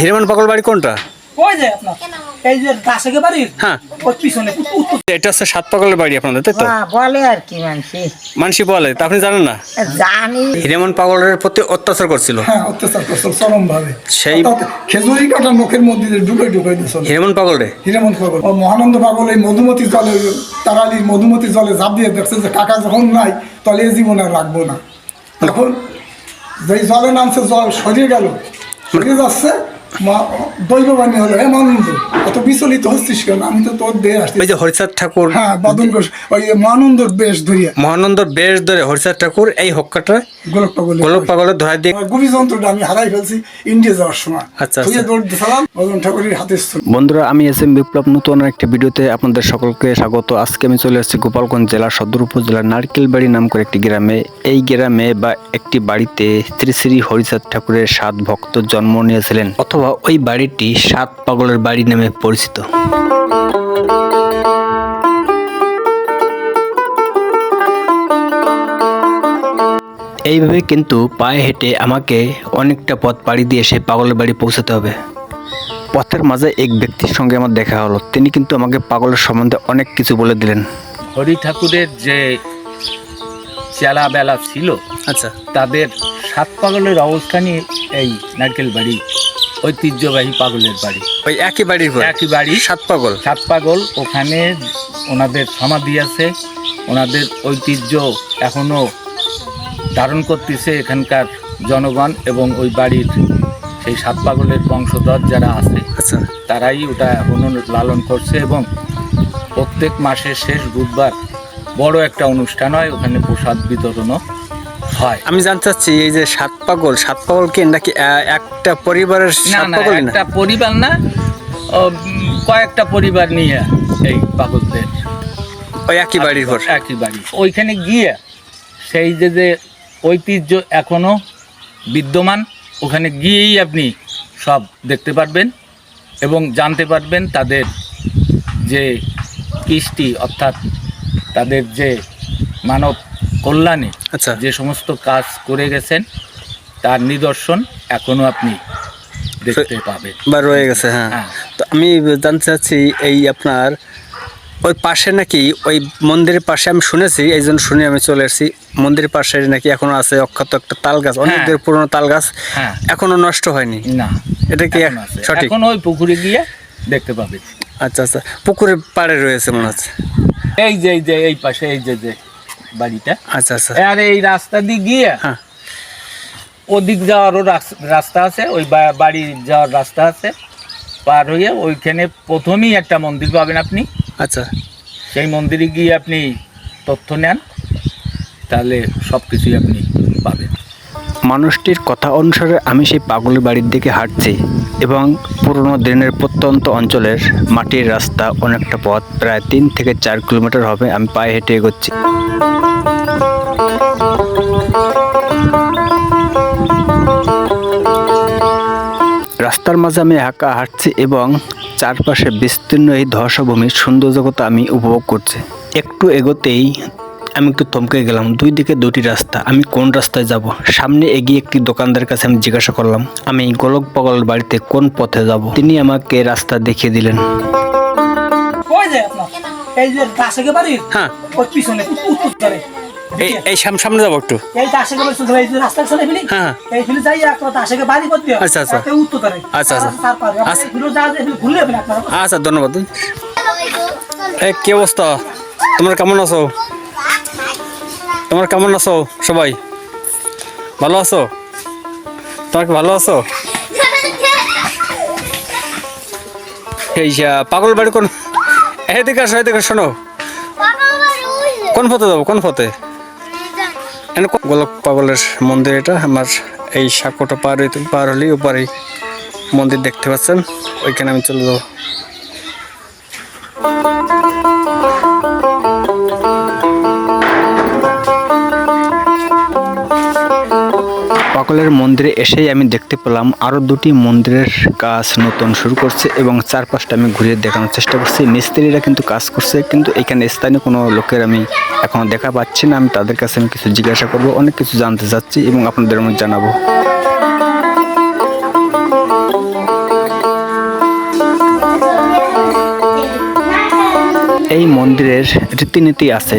হিরেমন পাগল বাড়ি কোনটা? ওই যে আপনার এই যে গাছের বাড়ি, হ্যাঁ, ওর পিছনে এটা হচ্ছে সাত পাগলের বাড়ি আপনাদের, তাই তো? বলে আর কি মানসি বলে, তা আপনি জানেন না? জানি। হিরেমন পাগলের প্রতি অত্যাচার করছিল। হ্যাঁ, অত্যাচার করছিল চরম ভাবে। সেই খেজুরি কাটা নখের মধ্যে ঢুকে দিয়েছিল হিরেমন পাগল রে। হিরেমন্ত পাগল ও মহানন্দ পাগল এই মধুমতি জলে, তারালির মধুমতি জলে ঝাঁপ দিয়ে দেখছে যে কাকা যখন নাই তাহলে এই জীবন আর রাখবো না। তখন যেই জলে নামছে, জল সরিয়ে গেল, সরিয়ে যাচ্ছে, দৈববাণী হলো, হে মহানন্দ অত বিচলিত হচ্ছিস কেন? আমি তো তোর দেহে আসছি। ওই যে হরিচাঁদ ঠাকুর, হ্যাঁ, বাদন ঘোষ ওই মহানন্দর বেশ ধরিয়া, মহানন্দর বেশ ধরে হরিচাঁদ ঠাকুর এই হক্কাটা গোলক পাগলের গোলক পাগলের ধরা দিয়ে গুবি যন্ত্রটা আমি হারাই ফেলছি ইন্ডিয়া যাওয়ার সময়। আচ্ছা, ধুয়ে দৌড় দিয়েছিলাম বাদন ঠাকুরের হাতে ছিল। বন্ধুরা, আমি এসএম বিপ্লব নতুন একটি ভিডিওতে আপনাদের সকলকে স্বাগত। আজকে আমি চলে এসেছি গোপালগঞ্জ জেলার সদর উপজেলার নারকেলবাড়ি নাম করে একটি গ্রামে। এই গ্রামে বা একটি বাড়িতে শ্রী শ্রী হরিচাঁদ ঠাকুরের 7 ভক্ত জন্ম নিয়েছিলেন, অথবা ওই বাড়িটি 7 পাগলের বাড়ি নামে পরিচিত। এইভাবে কিন্তু পায়ে হেঁটে আমাকে অনেকটা পথ পাড়ি দিয়ে সেই পাগলের বাড়ি পৌঁছাতে হবে। পথের মাঝে এক ব্যক্তির সঙ্গে আমার দেখা হলো। তিনি কিন্তু আমাকে পাগলের সম্বন্ধে অনেক কিছু বলে দিলেন। হরি ঠাকুরের যে চেলা বেলা ছিল, আচ্ছা, তাদের 7 পাগলের অবস্থানই এই নারকেল বাড়ি, ঐতিহ্যবাহী পাগলের বাড়ি। ওই একই বাড়ির ঘর, একই বাড়ি, 7 পাগল। 7 পাগল। ওখানে ওনাদের সমাধি আছে, ওনাদের ঐতিহ্য এখনো ধারণ করতেছে এখানকার জনগণ, এবং ওই বাড়ির সেই 7 পাগলের বংশধর যারা আছে, আচ্ছা, তারাই ওটা এখনো লালন করছে। এবং প্রত্যেক মাসের শেষ বুধবার বড় একটা অনুষ্ঠান হয়, ওখানে প্রসাদ বিতরণও হয়। আমি জানতে চাচ্ছি, এই যে 7 পাগল কি নাকি একটা পরিবারের না 7 না, পাগল না? একটা পরিবার না, কয়েকটা পরিবার নিয়ে এই পাগলদের ওই একই বাড়ির ঘর। একই বাড়ি। ওইখানে গিয়ে সেই যে ঐতিহ্য এখনো বিদ্যমান, ওখানে গিয়েই আপনি সব দেখতে পারবেন এবং জানতে পারবেন তাদের যে কৃষ্টি, অর্থাৎ তাদের যে মানব কল্যাণে আচ্ছা, যে সমস্ত কাজ করে গেছেন তার নিদর্শন এখনো আপনি দেখতে পাবেন বা রয়ে গেছে। হ্যাঁ, হ্যাঁ। তো আমি জানতে চাচ্ছি, এই আপনার ওই পাশে নাকি ওই মন্দিরের পাশে আমি শুনেছি, এই জন্য শুনে আমি চলে এসেছি, মন্দিরের পাশে নাকি এখনো আছে অক্ষত একটা তাল গাছ, অনেক হ্যাঁ। দিন পুরনো তাল গাছ, হ্যাঁ, এখনো নষ্ট হয়নি। না, এটা কি এখন আছে। সঠিক? এখন ওই পুকুরে গিয়ে দেখতে পাবেন। আচ্ছা আচ্ছা, পুকুরের পাড়ে রয়েছে মনে হচ্ছে। এই পাশে এই যে বাড়িটা, আচ্ছা আচ্ছা, আর এই রাস্তা দিয়ে গিয়ে হ্যাঁ, ওদিক যাওয়ারও রাস্তা আছে, ওই বাড়ি যাওয়ার রাস্তা আছে, পার হয়ে ওইখানে প্রথমেই একটা মন্দির পাবেন আপনি। আচ্ছা, সেই মন্দিরে গিয়ে আপনি তথ্য নেন, তাহলে সব কিছুই আপনি পাবেন। মানুষটির কথা অনুসারে আমি সেই পাগলের বাড়ির দিকে হাঁটছি, এবং পুরনো দিনের প্রত্যন্ত অঞ্চলের মাটির রাস্তা, অনেকটা পথ, প্রায় 3 থেকে 4 কিলোমিটার হবে। আমি পায়ে হেঁটে এগোচ্ছি। রাস্তার মাঝে আমি একা হাঁটছি এবং চারপাশে বিস্তীর্ণ এই ধসভূমির সৌন্দর্যতা আমি উপভোগ করছি। একটু এগোতেই আমি একটু থমকে গেলাম। 2 দিকে 2টি রাস্তা, আমি কোন রাস্তায় যাব? সামনে এগিয়ে একটি দোকানদারের কাছে আমি জিজ্ঞাসা করলাম, আমি গোলক পাগলের বাড়িতে কোন পথে যাব? তিনি আমাকে রাস্তা দেখিয়ে দিলেন। ওই যে আপনার এই যে গাছের বাড়ি, হ্যাঁ, ওর পিছনে উত্তরে এই সামনে যাবো একটু। এই গাছের বাড়ি শুধু এই যে রাস্তা চলে ফেলি, হ্যাঁ, এই ফেলে যাই একটা গাছের বাড়ি করতে হবে। আচ্ছা, আচ্ছা। উত্তরে আচ্ছা, আচ্ছা। তারপরে আচ্ছা। ঘুরলে হবে না আপনার। আচ্ছা, ধন্যবাদ। কি অবস্থা? তোমরা কেমন আছো? সবাই ভালো আছো? তোমরা কি ভালো আছো? এই পাগল বাড়ি কোন? এদিকে আসো, শোনো, কোন পথে যাবো? কোন পথে? গোলক পাগলের মন্দির এটা। আমার এই সাঁকোটা পার হলেই ওপারে মন্দির দেখতে পাচ্ছেন, ওইখানে আমি চলে যাবো। পাগলের মন্দিরে এসেই আমি দেখতে পেলাম আরও 2টি মন্দিরের কাজ নতুন শুরু করছে, এবং চারপাশটা আমি ঘুরিয়ে দেখানোর চেষ্টা করছি। মিস্ত্রিরা কিন্তু কাজ করছে, কিন্তু এখানে স্থানীয় কোনো লোকের আমি এখনও দেখা পাচ্ছি না। আমি তাদের কাছে আমি কিছু জিজ্ঞাসা করব, অনেক কিছু জানতে চাচ্ছি এবং আপনাদের আমি জানাবো। এই মন্দিরের রীতিনীতি আছে।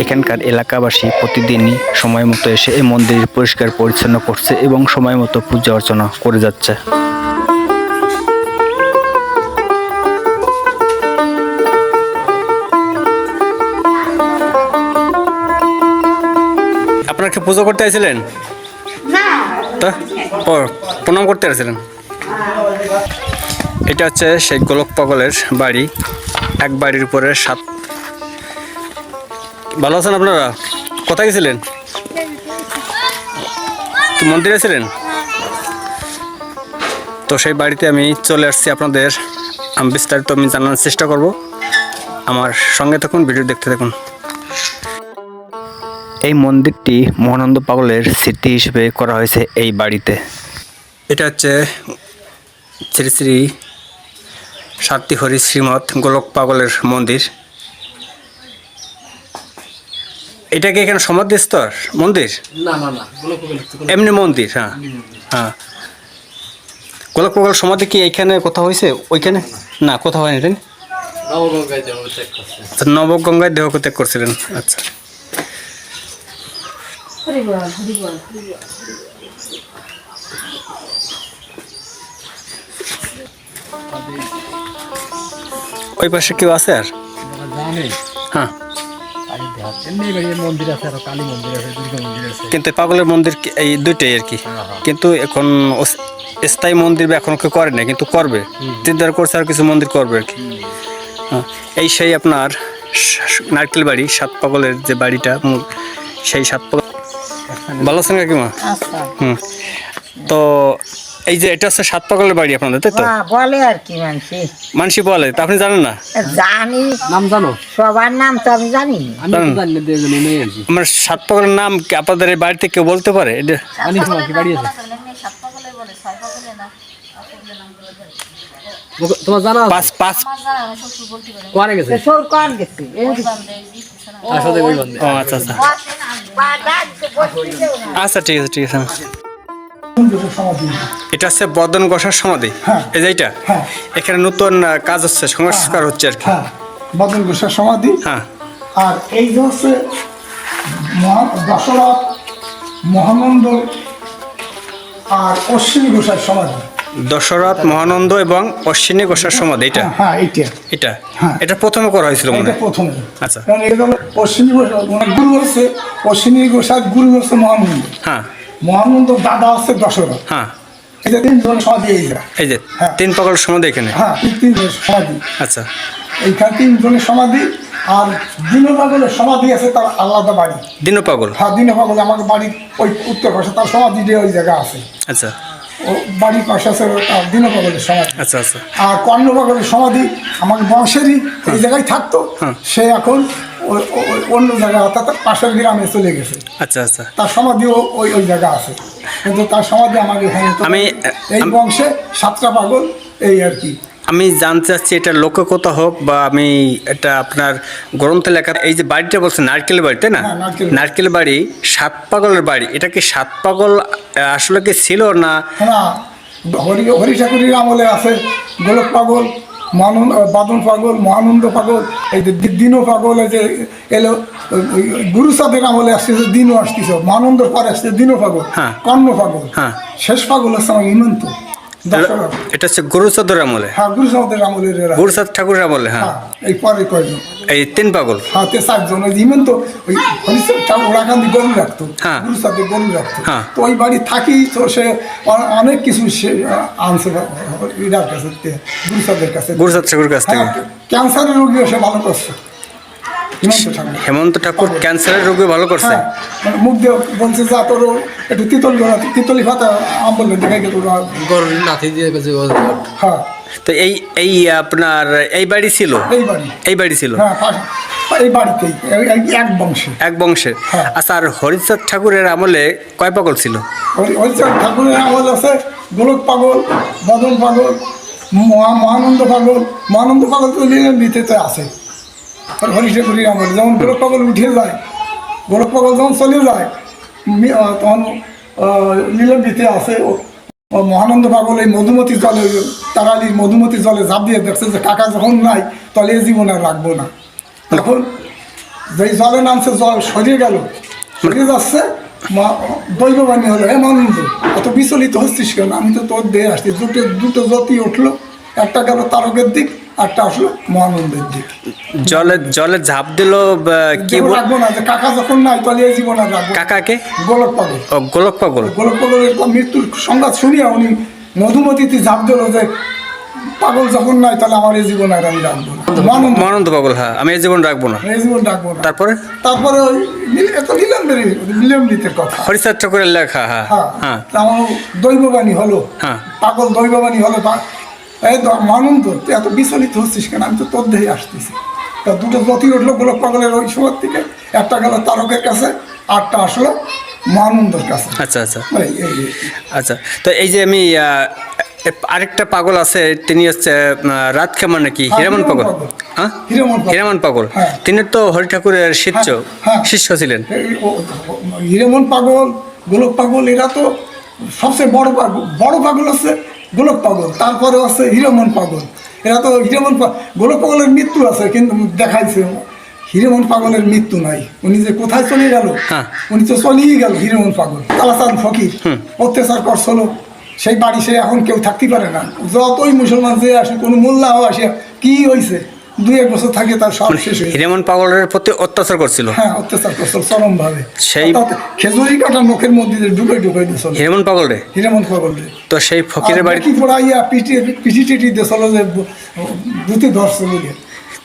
এখানকার এলাকাবাসী প্রতিদিনই সময় মতো এসে এই মন্দির পরিষ্কার পরিচ্ছন্ন করছে এবং সময় মতো পূজা অর্চনা করে যাচ্ছে। আপনারা কি পুজো করতে আসছিলেন? তো প্রণাম করতে আসছিলেন? এটা হচ্ছে সেই গোলক পাগলের বাড়ি। এক বাড়ির উপরে 7। ভালো আছেন আপনারা? কোথায় গেছিলেন? কি মন্দিরে ছিলেন? তো সেই বাড়িতে আমি চলে আসছি। আপনাদের বিস্তারিত আমি জানার চেষ্টা করব। আমার সঙ্গে থাকুন, ভিডিও দেখতে থাকুন। এই মন্দিরটি মহানন্দ পাগলের স্মৃতি হিসেবে করা হয়েছে এই বাড়িতে। এটা হচ্ছে শ্রী শ্রী সাত্তিহরি শ্রীমৎ গোলক পাগলের মন্দির। এটা কি এখানে সমাধিস্থল মন্দির? এমনি মন্দির। হ্যাঁ হ্যাঁ, গোলক পাগল সমাধি কি এইখানে কোথাও হয়েছে? ওইখানে না, কোথাও হয়নি। এটা নবগঙ্গায় দেহ ত্যাগ করছিলেন। আচ্ছা, ওই পাশে কেউ আছে আর? হ্যাঁ, কিন্তু পাগলের মন্দির এই দুইটাই আর কি। কিন্তু এখন স্থায়ী মন্দির এখন কেউ করে না, কিন্তু করবে। চিন্তা করছে আর কিছু মন্দির করবে আর কি। হ্যাঁ, এই সেই আপনার নারকেল বাড়ি, 7 পাগলের যে বাড়িটা, সেই 7 পাগল। ভালো আছেন কাকিমা? তো এই যে এটা হচ্ছে 7 পাগলের বাড়ি আপনাদের, তাই তো? বলে আর কি মানসি বলে, তা আপনি জানেন না? জানি, নাম জানো? সবার নাম তো আমি জানি। আমার 7 পাগলের নাম কি আপনাদের এই বাড়িতে কেউ বলতে পারে? এটা তোমার জানা আছে? 5 কোয়ারে গেছে? সর কর গেছে। আসলে ওই বন্ধে। ও আচ্ছা আচ্ছা আচ্ছা, ঠিক আছে ঠিক আছে। সমাধি। এটা হচ্ছে বদন গোসার সমাধি। হ্যাঁ। এই যে এইটা, হ্যাঁ। এখানে নতুন কাজ হচ্ছে, সংস্কার হচ্ছে আর কি। হ্যাঁ, বদন গোসার সমাধি। হ্যাঁ, আর এই যে হচ্ছে দশরথ, মহানন্দ আর অশ্বিনী গোসার সমাধি। দশরথ, মহানন্দ এবং অশ্বিনী গোসার সমাধি। এটা হ্যাঁ, এইটা এটা হ্যাঁ। এটা প্রথমে করা হয়েছিল মনে এটা হয়। প্রথমে। আচ্ছা। কারণ এটা হলো অশ্বিনী গোসা, গুরু হচ্ছে অশ্বিনী গোসার গুরু হচ্ছে মহানন্দ। হ্যাঁ মহানন্দ দাদা হচ্ছে দশরথ। হ্যাঁ, এই যে 3 জন সমাধি এই যে। এই যে হ্যাঁ। 3 পাগলের সমাধি এখানে। হ্যাঁ, 3 জনের সমাধি। আচ্ছা এইখানে 3 জনের সমাধি। আর দিন পাগলের সমাধি আছে তার আলাদা বাড়ি। দিন পাগল। হ্যাঁ, দিন পাগল আমাদের বাড়ির ওই উত্তর পাশে তার সমাধি ওই জায়গা আছে। আচ্ছা ও বাড়ির পাশে আছে তার দিন পাগলের সমাধি। আচ্ছা আচ্ছা আর কর্ণ পাগলের সমাধি আমাকে বংশেরই এই জায়গায় থাকতো। হ্যাঁ। সে এখন অন্য জায়গায় অর্থাৎ পাশের গ্রামে চলে গেছে। আচ্ছা আচ্ছা। তার সমাধিও ওই জায়গা আছে, কিন্তু তার সমাধি আমাকে এখানে তো এই বংশে 7টা পাগল এই আর কি। আমি জানতে চাচ্ছি এটা লোককথা হোক বা আমি এটা আপনার গ্রন্থে লেখা, এই যে বাড়িটা বলছে নারকেল বাড়ি, তাই না? হ্যাঁ, নারকেল বাড়ি 7 পাগলের বাড়ি। এটা কি 7 পাগল আসলে কি ছিল না? না, হরি ঠাকুরের আমলে আছে গোলক পাগল, বাদন পাগল, মহানন্দ পাগল, এই যে দিনও পাগল। এই যে এলো গুরুচাঁদের আমলে আসছে, দিনও আসতেছে। মহানন্দর পরে আসছে দিনও পাগল, হ্যাঁ। কর্ণ পাগল। হ্যাঁ। শেষ পাগল হচ্ছে আমার হিমন্ত দশরথ। এটা হচ্ছে গুরুচাঁদের আমলে। হ্যাঁ, গুরুচাঁদের আমলের এরা। গুরুচাঁদ ঠাকুরের আমলে। হ্যাঁ, এই পরে কয়জন এই 3 পাগল। হ্যাঁ, 4জন। ওই হিমন্ত ওই হরিচাঁদ ঠাকুর ওরাকান্দি গরু রাখতো। হ্যাঁ। গুরুচাঁদের গরু রাখতো। হ্যাঁ। তো ওই বাড়ি থাকি তো সে অনেক কিছু সে আনছে এটার কাছে, গুরুচাঁদের কাছে। গুরুচাঁদ ঠাকুরের কাছ থেকে। হ্যাঁ, ক্যান্সারের রোগীও সে ভালো করছে হিমন্ত ঠাকুর। হেমন্ত ঠাকুর ক্যান্সারের রোগী ভালো করছে। হ্যাঁ, মানে মুখ দিয়ে বলছে যে তোর একটু তিতলি ভাতা আমলে দেখে গেল। গরুর নাথি দিয়ে গেছে। হ্যাঁ, তো এই আপনার এই বাড়ি ছিল? এই বাড়ি ছিল। হ্যাঁ, এই বাড়িতেই এক বংশে। এক বংশের। হ্যাঁ। আচ্ছা, আর হরিচাঁদ ঠাকুরের আমলে কয় পাগল ছিল? হরিচাঁদ ঠাকুরের আমল আছে গোলক পাগল, বদন পাগল, মহানন্দ পাগল। মহানন্দ পাগল তো লীলেন ভিতেতে আছে। আর হরি ঠাকুরের আমল যেমন গোলক পাগল উঠে যায়, গোলক পাগল যখন চলে যায় তখন লীলেন ভিতে আছে। ও মহানন্দ পাগল এই মধুমতি জলে, তারালির মধুমতি জলে ঝাঁপ দিয়ে দেখছে যে কাকা যখন নাই তাহলে এ জীবন আর রাখবো না। তখন যেই জলে নামছে জল সরিয়ে গেল, সরিয়ে যাচ্ছে, দৈববাণী হলো, হে মানন্দ অত বিচলিত হচ্ছিস কেন, আমি তো তোর দেহে আসছি। দুটো জ্যোতি উঠলো, একটা গেল তারকের দিক, একটা আসলো মহানন্দের দিক। জলে ঝাঁপ দিল কি রাখবো না, যে কাকা যখন নাই তাহলে এই জীবন আর রাখবো। কাকাকে? গোলক পাগল। ও গোলক পাগল। গোলক পাগলের মৃত্যুর সংবাদ শুনিয়া উনি মধুমতিতে ঝাঁপ দিল যে পাগল যখন নাই তাহলে আমার এই জীবন আর আমি রাখবো না। মহানন্দ পাগল, হ্যাঁ, আমি এই জীবন রাখবো না, এই জীবন রাখবো না। তারপরে ওই এত নীলাম্বরীর কথা, হরিচাঁদ ঠাকুরের লেখা। হ্যাঁ হ্যাঁ, আমার দৈববাণী হলো, হ্যাঁ, পাগল দৈববাণী হলো, এই মহানন্দ তুই এত বিচলিত হচ্ছিস কেন, আমি তো তোর দেহে আসতেছি। তা দুটো জ্যোতি উঠলো গোলক পাগলের ওই সময় থেকে, একটা গেল তারকের কাছে, আরটা আসলো মহানন্দর কাছে। আচ্ছা আচ্ছা আচ্ছা। তো এই যে আমি আরেকটা পাগল আছে, তিনি হচ্ছে রাত খেমার নাকি হীরামন পাগল। হ্যাঁ, হীরামন পাগল, তিনি তো হরি ঠাকুরের শিষ্য ছিলেন। হীরামন পাগল, গোলক পাগল, এরা তো সবচেয়ে বড় পাগল আছে গোলক পাগল, তারপরে আছে হীরামন পাগল। এরা তো গোলক পাগলের মৃত্যু আছে, কিন্তু দেখাইছে হীরামন পাগলের মৃত্যু নাই। উনি যে কোথায় চলে গেল, উনি তো চলেই গেল। হীরামন পাগল কালাচাঁদ ফকির অত্যাচার করছিল, সেই বাড়ি সে এখন কেউ থাকতে পারে না। যতই মুসলমান যে আসে, কোনো মোল্লাও আসে, কি হয়েছে 2-1 বছর থাকে তার সব শেষ হয়ে। হীরামন পাগলের প্রতি অত্যাচার করছিল। হ্যাঁ, অত্যাচার করছিল চরম ভাবে। সেই খেজুরি কাটা মুখের মধ্যে ঢুকে দিয়েছিল হীরামন পাগল রে। হীরামন পাগল রে। তো সেই ফকিরের বাড়ি কি পড়াইয়া পিটি টিটি দিয়েছিল যে দুটি ধরছে বলে।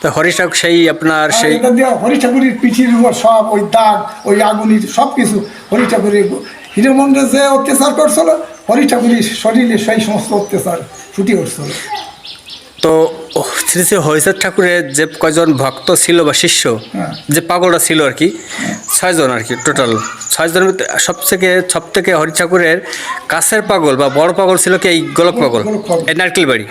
তো হরি ঠাকুর সেই আপনার সেই হরি ঠাকুরের পিঠির উপর সব ওই দাগ, ওই আগুনির সব কিছু হরি ঠাকুরের। হীরামনরে যে অত্যাচার করছিল, হরি ঠাকুরের শরীরে সেই সমস্ত অত্যাচার ফুটে উঠছিল। তো শ্রী শ্রী হরিচাঁদ ঠাকুরের যে কয়জন ভক্ত ছিল বা শিষ্য, যে পাগলরা ছিল আর কি, 6 জন আর কি, টোটাল 6 জনের মধ্যে সব থেকে হরি ঠাকুরের কাছের পাগল বা বড় পাগল ছিল কি এই গোলক পাগল, এই নারকেল বাড়ি।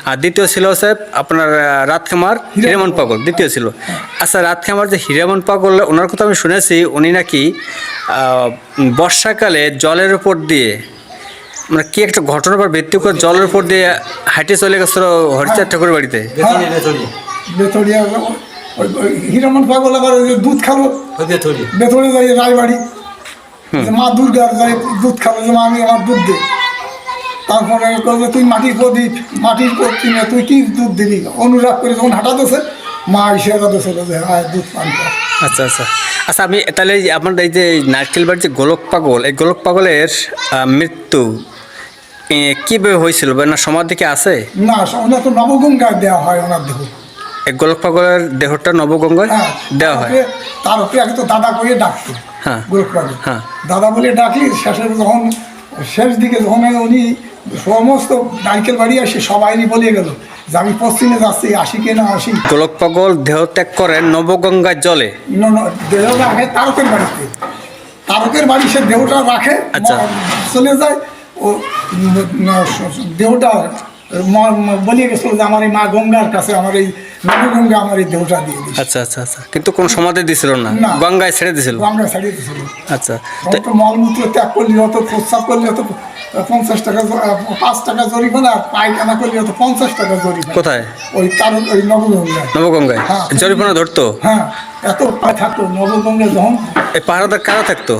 আর দ্বিতীয় ছিল হচ্ছে আপনার রাতখামার হীরামন পাগল, দ্বিতীয় ছিল। আচ্ছা, রাতখামার যে হীরামন পাগল, ওনার কথা আমি শুনেছি, উনি নাকি বর্ষাকালে জলের উপর দিয়ে, মানে কি একটা ঘটনার পর ভিত্তি করে জলের উপর দিয়ে হাঁটে চলে গেছিল হরিচাঁদ ঠাকুরের বাড়িতে। হীরামন পাগল আবার দুধ খালো বেতনে যাই রায়বাড়ি, মা দুর্গার যাই দুধ খালো, যে মা আমি আমার দুধ দে। তারপরে তুই মাটির প্রদীপ তুই কি দুধ দিবি, অনুরাগ করে যখন হাঁটাতেছে, মা ইশারা দিয়েছিল যে হ্যাঁ দুধ পান কর। আচ্ছা আচ্ছা আচ্ছা, আমি তাহলে আপনার এই যে নারকেল বাড়ির যে গোলক পাগল, এই গোলক পাগলের মৃত্যু কীভাবে হয়েছিল, না সমাধি কি আছে? না, ওনার তো নবগঙ্গায় দেওয়া হয় ওনার দেহ। এই গোলক পাগলের দেহটা নবগঙ্গায় দেওয়া হয়। তার উপরে আগে তো দাদা করে ডাকতো। হ্যাঁ, গোলক পাগল হ্যাঁ, দাদা বলে ডাকি। শেষ দিকে যখন উনি সমস্ত নারকেল বাড়ি আসে, সবাই বলে গেল যে আমি পশ্চিমে যাচ্ছি, আসি কিনা আসি। গোলক পাগল দেহ ত্যাগ করেন নবগঙ্গার জলে। দেহ রাখে তারকের বাড়িতে, তারকের বাড়ি সে দেহটা রাখে। আচ্ছা, চলে যায় ও দেহটা বলিয়ে গেছিল যে আমার এই মা গঙ্গার কাছে আমার এই নবগঙ্গা আমার এই দেহটা দিয়ে দিচ্ছে। আচ্ছা আচ্ছা আচ্ছা, কিন্তু কোনো সমাধি দিছিল না, গঙ্গায় ছেড়ে দিছিল। গঙ্গায় ছাড়িয়ে দিছিল। আচ্ছা, তো মলমূত্র ত্যাগ করলে হতো, প্রস্রাব করলে হতো 50 টাকা, 5 টাকা জরিমানা, আর পায়খানা করলে হতো 50 টাকা জরিমানা। কোথায়? ওই নবগঙ্গায়। নবগঙ্গায় জরিমানা ধরতো? হ্যাঁ, এত থাকতো নবগঙ্গায়। যখন এই পাহারাদার কারা থাকতো?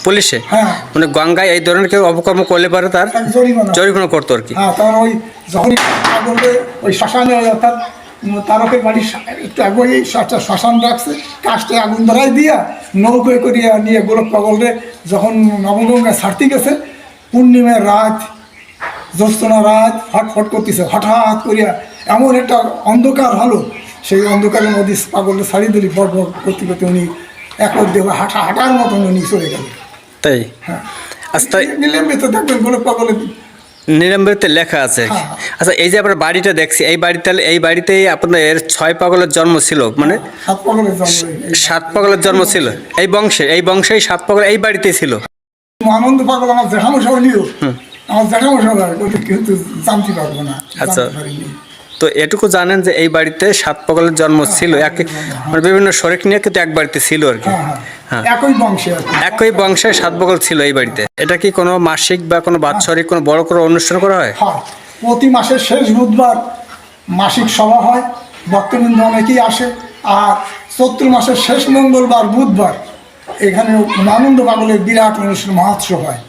পুলিশে। হ্যাঁ, মানে গঙ্গায় এই ধরনের কেউ অপকর্ম করলে পারে তার জরিমানা করতো আর কি। হ্যাঁ, তখন ওই যখন ওই শ্মশানে, অর্থাৎ তারকের বাড়ির একটু আগে শ্মশান রাখছে, কাজটা আগুন ধরাই দিয়া নৌকোয় করিয়া নিয়ে গোলক পাগলরে যখন নবগঙ্গায় ছাড়তে গেছে, পূর্ণিমার রাত, জ্যোৎস্না রাত, ফটফট করতেছে, হঠাৎ করিয়া এমন একটা অন্ধকার হলো, সেই অন্ধকারের মধ্যে পাগলটা ছাড়িয়ে দিলি, ফট ফট করতে করতে উনি একর দেহ হাঁটার মতন উনি চলে গেল। তাই? হ্যাঁ, আচ্ছা, নিলামে তো দেখবেন গোলক পাগলের নিলামে লেখা আছে। আচ্ছা, এই যে আপনার বাড়িটা দেখছি, এই বাড়িতেই আপনাদের 6 পাগলের জন্ম ছিল, মানে 7 পাগলের জন্ম ছিল এই বংশেই 7 পাগল এই বাড়িতেই ছিল। আনন্দ পাগল আমার জ্যাঠামশাও নিও, আমার জ্যাঠামশাও কিন্তু জানতে পারবো না। আচ্ছা, তো এটুকু জানেন যে এই বাড়িতে 7 পাগলের জন্ম ছিল, মানে বিভিন্ন শরিক নিয়ে কিন্তু এক বাড়িতে ছিল আর কি। একই বংশে 7 পাগল ছিল এই বাড়িতে। এটা কি কোনো মাসিক বা কোনো বাৎসরিক কোনো বড় কোনো অনুষ্ঠান করা হয়? প্রতি মাসের শেষ বুধবার মাসিক সভা হয়, ভক্তবৃন্দ অনেকেই আসে, আর চৈত্র মাসের শেষ মঙ্গলবার বুধবার এখানে আনন্দ পাগলের বিরাট অনুষ্ঠান মহোৎসব হয়।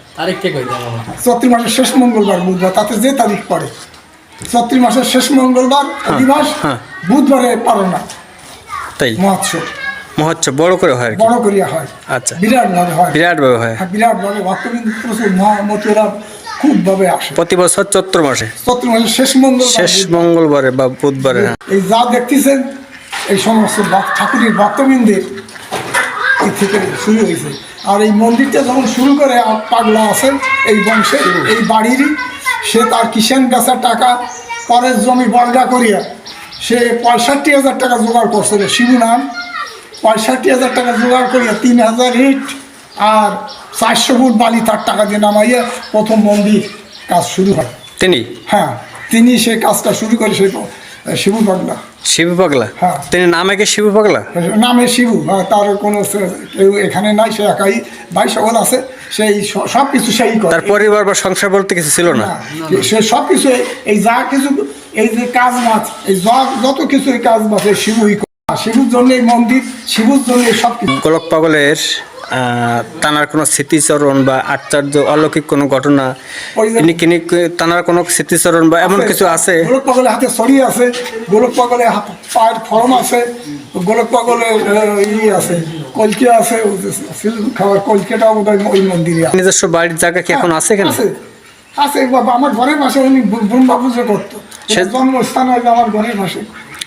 চৈত্র মাসের শেষ মঙ্গলবার বুধবার, তাতে যে তারিখ পড়ে চৈত্র মাসের শেষ মঙ্গলবার দিবস বুধবারে পালনা তাই মহোৎসব মহোৎসব বড় করে হয় আর কি। বড় করিয়া হয়। আচ্ছা, বিরাট ভাবে হয়। বিরাট ভাবে হয়। হ্যাঁ, বিরাট ভাবে ভক্তবৃন্দ প্রচুর মহামতিরা খুব ভাবে আসে প্রতি বছর চৈত্র মাসে চৈত্র মাসের শেষ মঙ্গলবার শেষ মঙ্গলবারে বা বুধবারে। হ্যাঁ। এই যা দেখতেছেন এই সমস্ত ঠাকুরের ভক্তবৃন্দের এই থেকে শুরু হয়েছে। আর এই মন্দিরটা যখন শুরু করে পাগলা আছে এই বংশে এই বাড়িরই, সে তার কিষান বেচা টাকা পরের জমি বর্গা করিয়া সে 65,000 টাকা জোগাড় করছিল। শিবু নাম 65,000 টাকা জোগাড় করিয়া 3,000 ইট আর 400 ফুট বালি তার টাকা দিয়ে নামাইয়া প্রথম মন্দির কাজ শুরু হয়। তিনি হ্যাঁ, তিনি সে কাজটা শুরু করে সেই শিবু পাগলা। শিবু পাগলা? হ্যাঁ। তিনি নামে কি শিবু পাগলা? নামে শিবু, তার কোনো কেউ এখানে নাই, সে একাই ভাই সকল আছে, সেই সব কিছু সেই করে। তার পরিবার বা সংসার বলতে কিছু ছিল না? সে সব কিছু এই যা কিছু এই যে কাজ মাছ এই যত কিছু এই কাজ মাছ এই শিবুই করে। শিবুর জন্য এই মন্দির, শিবুর জন্য সব কিছু। গোলক পাগলের তানার কোনো স্মৃতিচরণ বা আশ্চর্য অলৌকিক কোনো ঘটনা, তানার কোনো স্মৃতিচরণ বা এমন কিছু আছে? গোলক পাগলের হাতে ছড়ি আছে, গোলক পাগলের পায়ের ফরম আছে, গোলক পাগলের আছে, কলকে আছে, খাবার কলকেটাও বোধহয় ওই মন্দিরে আছে। নিজস্ব বাড়ির জায়গা কি এখন আছে এখানে? আছে বাবা, আমার ঘরের পাশে উনি ব্রহ্মা পুজো করতো। সে জন্মস্থান হয়তো আমার ঘরের পাশে।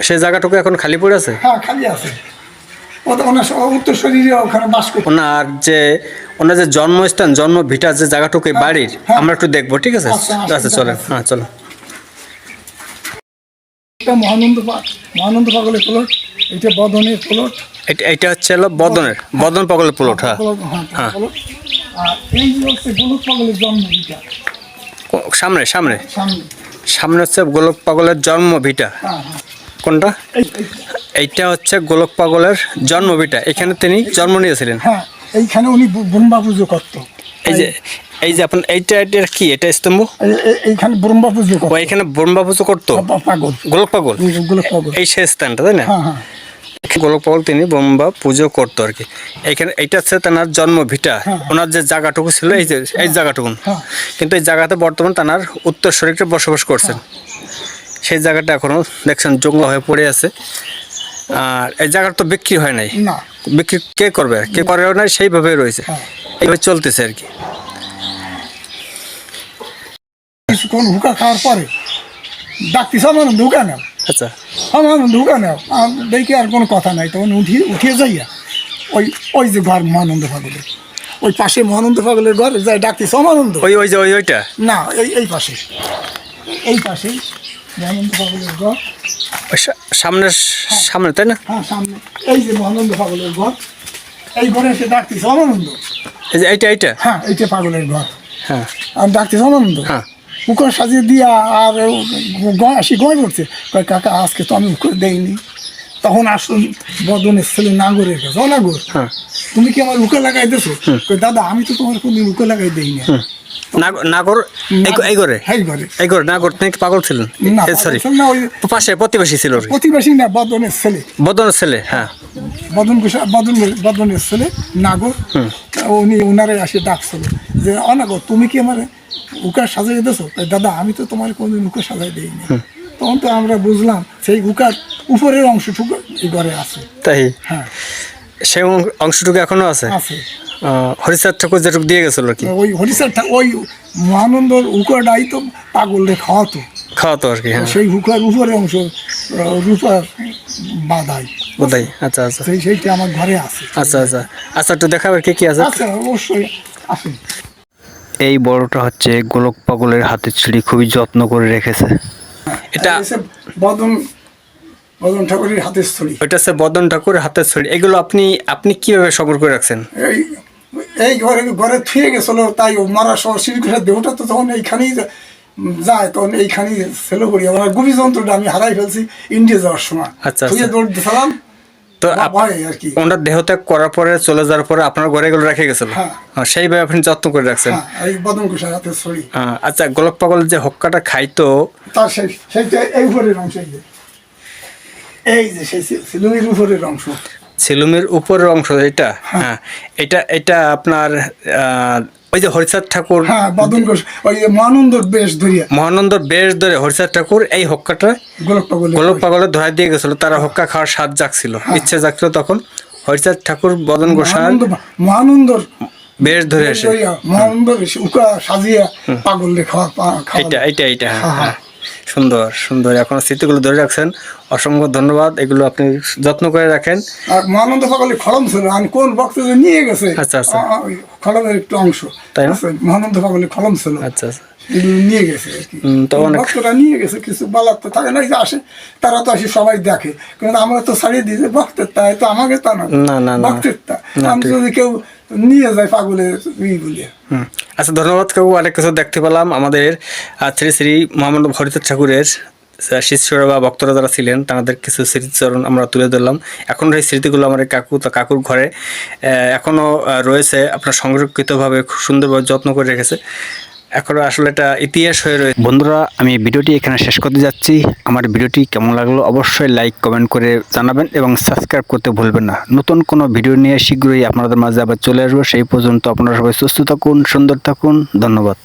সে জায়গাটুকু এখন খালি পড়ে আছে? হ্যাঁ, খালি আছে। ওনার উত্তর শরীরে ওখানে বাস করতো। ওনার যে জন্মস্থান, জন্ম ভিটা যে জায়গাটুকু বাড়ির, আমরা একটু দেখবো, ঠিক আছে? আচ্ছা চলেন। হ্যাঁ চলো। এটা মহানন্দ পাগলের প্লট, এটা বদনের প্লট। এটা হচ্ছে বদন পাগলের প্লট। হ্যাঁ, আর এই যে হচ্ছে গোলক পাগলের জন্ম ভিটা। সামনে সামনে সামনে সামনে হচ্ছে গোলক পাগলের জন্ম ভিটা। হ্যাঁ, কোনটা? এইটা হচ্ছে গোলক পাগলের জন্ম ভিটা। এখানে তিনি জন্ম নিয়েছিলেন। হ্যাঁ, এইখানে উনি ব্রহ্মা পুজো করতো। এই যে আপনার এইটা কি, এটা স্তম্ভ? এইখানে ব্রহ্মা পুজো করতো। এখানে ব্রহ্মা পুজো করতো পাগল, গোলক পাগল। গোলক পাগল এই সেই স্থানটা, তাই না? হ্যাঁ হ্যাঁ, গোলক পাগল তিনি ব্রহ্মা পুজো করতো আর কি। এখানে এইটা হচ্ছে তার জন্ম ভিটা। ওনার যে জায়গাটুকু ছিল এই জায়গাটুকু, কিন্তু এই জায়গাতে বর্তমান তার উত্তর শরীরে বসবাস করছেন। সেই জায়গাটা এখনো দেখছেন জঙ্গল হয়ে পড়ে আছে। আর এই জায়গাটা তো বিক্রি হয় নাই, না বিক্রি কে করবে? কে করেও নাই, সেইভাবে রয়েছে, এইভাবে চলতেছে আর কি। কিছুক্ষণ হুকা খাওয়ার পরে ডাকতিস আমার ঢুকা নেও। আচ্ছা, আমার ঢুকা নেও, দেখি আর কোনো কথা নাই। তখন উঠিয়ে যাইয়া ওই যে ঘর মহানন্দ পাগলের, ওই পাশে মহানন্দ পাগলের ঘর যাই ডাকতিস অমানন্দ। ওইটা না, এই পাশে, এই পাশেই মহানন্দ পাগলের ঘর। সামনে, তাই না? হ্যাঁ, সামনে এই যে মহানন্দ পাগলের ঘর, এই ঘরে এসে ডাকতিস অমানন্দ। এই যে এইটা হ্যাঁ, এইটা পাগলের ঘর। হ্যাঁ, আর ডাকতিস অমানন্দ। হ্যাঁ, উকর সাজিয়ে দিয়া আর আসি গয় করছে, কয় কাকা আজকে তো আমি উকর দেইনি। তখন আসুন বদনের ছেলে নাগরের কাছে, নাগর তুমি কি আমার উকে লাগাই দিছো? দাদা আমি তো তোমার কোনো উকে লাগাই দেই না। নাগর এই ঘরে নাগর নাকি পাগল ছিলেন? সরি, পাশে প্রতিবেশী ছিল। প্রতিবেশী না, বদনের ছেলে। হ্যাঁ, বদনের ছেলে নাগর। উনি ওনারে আসে ডাকছিল যে অনাগর তুমি কি আমার উকা সাজাই দিছো? দাদা আমি তো তোমার কোনদিন উকা সাজাই দেই না। তখন তো আমরা বুঝলাম সেই উকার উপরের অংশটুকু এই ঘরে আছে। তাই? হ্যাঁ, সেই অংশটুকু এখনো আছে। হরিচাঁদ ঠাকুর যেটুকু দিয়ে গেছিল আর কি। ওই হরিচাঁদ ওই মহানন্দর উকাটাই তো পাগলরে খাওয়াতো আর কি। সেই হুকার উপরে অংশ রূপার বাদাই বোধাই। আচ্ছা, সেইটা আমার ঘরে আছে। আচ্ছা, একটু দেখাবে কি আছে? আচ্ছা, অবশ্যই আসুন। এই বড়টা হচ্ছে গোলক পাগলের হাতের ছুরি, খুবই যত্ন করে রেখেছে। এটা বদন ঠাকুরের হাতের ছুরি। ওইটা হচ্ছে বদন ঠাকুরের হাতের ছুরি। এগুলো আপনি কিভাবে সংগ্রহ করে রাখছেন? এই ঘরে থুয়ে গেছিল, তাই মারার সময় শ্রীকৃষ্ণের দেহটা তো তখন এইখানেই যায়, তখন এইখানেই ছেলে করি। আমার গুবি যন্ত্রটা আমি হারাই ফেলছি ইন্ডিয়া যাওয়ার সময়। আচ্ছা, দৌড় দিয়েছিলাম তো আর কি। ওনার দেহত্যাগ করার পরে চলে যাওয়ার পরে আপনার ঘরে এগুলো রেখে গেছিল? সেইভাবে আপনি যত্ন করে রাখছেন। এই বদন কুষার হাতের ছড়ি। আচ্ছা, গোলক পাগল যে হক্কাটা খাইতো তার সেইটা এই উপরের অংশ, এই যে সেই সিলুমির উপরের অংশ। সেলুমের উপরের অংশ এটা, হ্যাঁ এটা এটা আপনার ওই যে হরিচাঁদ ঠাকুর, হ্যাঁ বদন ঘোষ ওই যে মহানন্দর বেশ ধরিয়া মহানন্দর বেশ ধরে হরিচাঁদ ঠাকুর এই হক্কাটা গোলক পাগল গোলক পাগলে ধরা দিয়ে গেছিল, তারা হক্কা খাওয়ার স্বাদ জাগছিল, ইচ্ছে জাগছিল, তখন হরিচাঁদ ঠাকুর বদন গোসাই মহানন্দর বেশ ধরে আসে। মহানন্দর উকা সাজিয়া পাগল খাওয়া এটা এটা এটা হ্যাঁ হ্যাঁ সুন্দর সুন্দর, এখন স্মৃতিগুলো ধরে রাখছেন, অসংখ্য ধন্যবাদ। এগুলো আপনি যত্ন করে রাখেন। আর মহানন্দ পাগলের খড়ম ছিল, আমি কোন বক্স নিয়ে গেছে আচ্ছা আচ্ছা ওই খড়মের একটু অংশ, তাই না? আছে, মহানন্দ পাগলের খড়ম ছিল, আচ্ছা আচ্ছা এগুলো নিয়ে গেছে আর কি। তো অনেক ভক্তরা নিয়ে গেছে, কিছু বলার তো থাকে না, যে আসে তারা তো আসে সবাই দেখে, কিন্তু আমরা তো ছাড়িয়ে দিই যে ভক্তের তাই তো, আমাকে তা না, না না না ভক্তের তা না, আমি ঠিক। যদি কেউ নিয়ে যায় পাগলের বলিয়া। আচ্ছা ধন্যবাদ কাকু। অনেক কিছু দেখতে পেলাম আমাদের শ্রী শ্রী মোহাম্মদ হরিচাঁদ ঠাকুরের শিষ্যরা বা ভক্তরা যারা ছিলেন তাদের কিছু স্মৃতিচরণ আমরা তুলে ধরলাম। এখন এই স্মৃতিগুলো আমার এই কাকুর ঘরে এখনও রয়েছে, আপনার সংরক্ষিতভাবে খুব সুন্দরভাবে যত্ন করে রেখেছে, এখনও আসলে এটা ইতিহাস হয়ে রয়েছে। বন্ধুরা, আমি ভিডিওটি এখানে শেষ করতে যাচ্ছি। আমার ভিডিওটি কেমন লাগলো অবশ্যই লাইক কমেন্ট করে জানাবেন এবং সাবস্ক্রাইব করতে ভুলবেন না। নতুন কোনো ভিডিও নিয়ে শীঘ্রই আপনাদের মাঝে আবার চলে আসবো। সেই পর্যন্ত আপনারা সবাই সুস্থ থাকুন, সুন্দর থাকুন। ধন্যবাদ।